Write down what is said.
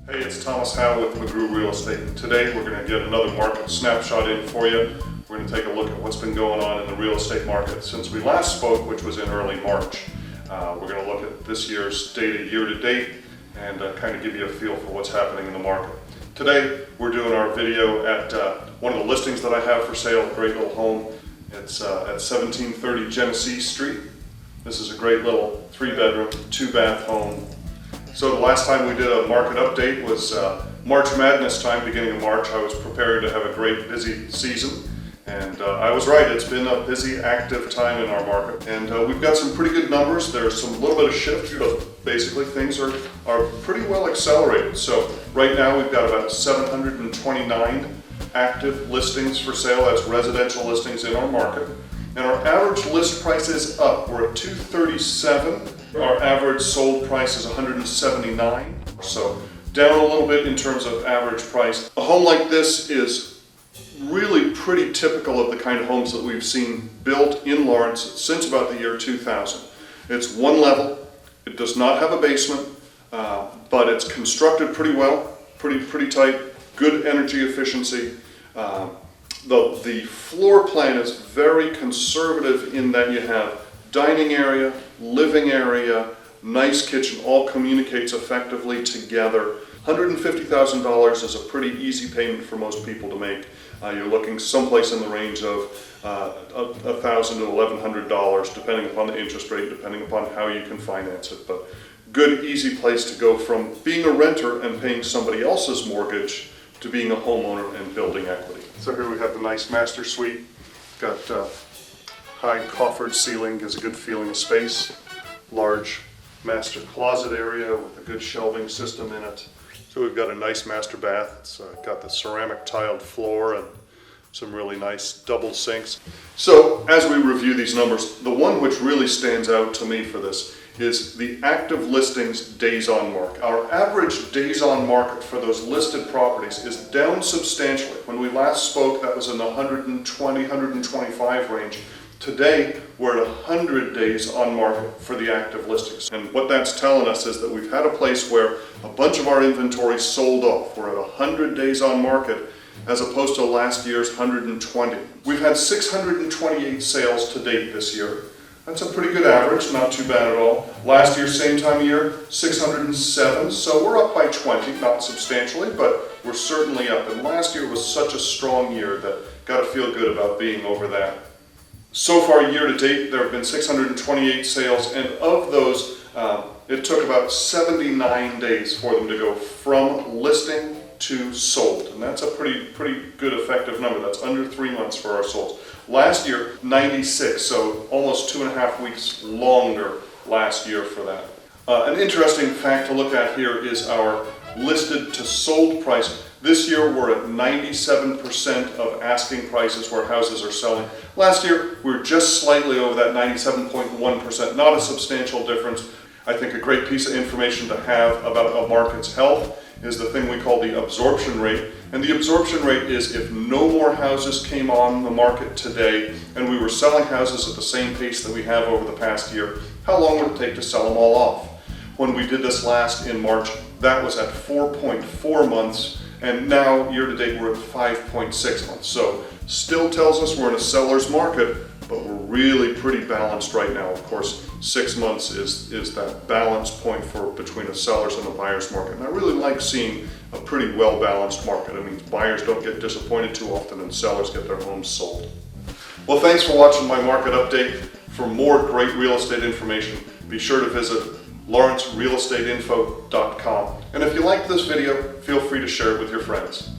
Hey, it's Thomas Howe with McGrew Real Estate. Today we're going to get another market snapshot in for you. We're going to take a look at what's been going on in the real estate market since we last spoke, which was in early March. We're going to look at this year's data year to date and kind of give you a feel for what's happening in the market. Today we're doing our video at one of the listings that I have for sale, a great little home. It's at 1730 Genesee Street. This is a great little 3-bedroom, 2-bath home. So the last time we did a market update was March Madness time, beginning of March. I was preparing to have a great busy season, and I was right. It's been a busy, active time in our market, and we've got some pretty good numbers. There's some little bit of shift, but basically things are pretty well accelerated. So right now we've got about 729 active listings for sale. That's residential listings in our market. And our average list price is up. We're at $237. Our average sold price is $179. So down a little bit in terms of average price. A home like this is really pretty typical of the kind of homes that we've seen built in Lawrence since about the year 2000. It's one level. It does not have a basement, but it's constructed pretty well, pretty tight, good energy efficiency. The floor plan is very conservative in that you have dining area, living area, nice kitchen, all communicates effectively together. $150,000 is a pretty easy payment for most people to make. You're looking someplace in the range of $1,000 to $1,100, depending upon the interest rate, depending upon how you can finance it. But good, easy place to go from being a renter and paying somebody else's mortgage to being a homeowner and building equity. So here we have the nice master suite. Got high coffered ceiling, gives a good feeling of space. Large master closet area with a good shelving system in it. So we've got a nice master bath. It's got the ceramic tiled floor and some really nice double sinks. So as we review these numbers, the one which really stands out to me for this is the active listings days on market. Our average days on market for those listed properties is down substantially. When we last spoke, that was in the 120, 125 range. Today, we're at 100 days on market for the active listings. And what that's telling us is that we've had a place where a bunch of our inventory sold off. We're at 100 days on market as opposed to last year's 120. We've had 628 sales to date this year. That's a pretty good average, not too bad at all. Last year, same time of year, 607, so we're up by 20, not substantially, but we're certainly up. And last year was such a strong year that got to feel good about being over that. So far, year to date, there have been 628 sales, and of those, it took about 79 days for them to go from listing to sold, and that's a pretty good effective number. That's under 3 months for our solds. Last year, 96, so almost 2.5 weeks longer last year for that. An interesting fact to look at here is our listed to sold price. This year we're at 97% of asking prices where houses are selling. Last year we were just slightly over that 97.1%, not a substantial difference. I think a great piece of information to have about a market's health is the thing we call the absorption rate. And the absorption rate is if no more houses came on the market today and we were selling houses at the same pace that we have over the past year, how long would it take to sell them all off? When we did this last in March, that was at 4.4 months, and now year to date we're at 5.6 months. So still tells us we're in a seller's market, but we're really pretty balanced right now. Of course, 6 months is that balance point for between a seller's and a buyer's market. And I really like seeing a pretty well-balanced market. It means buyers don't get disappointed too often and sellers get their homes sold. Well, thanks for watching my market update. For more great real estate information, be sure to visit lawrencerealestateinfo.com. And if you liked this video, feel free to share it with your friends.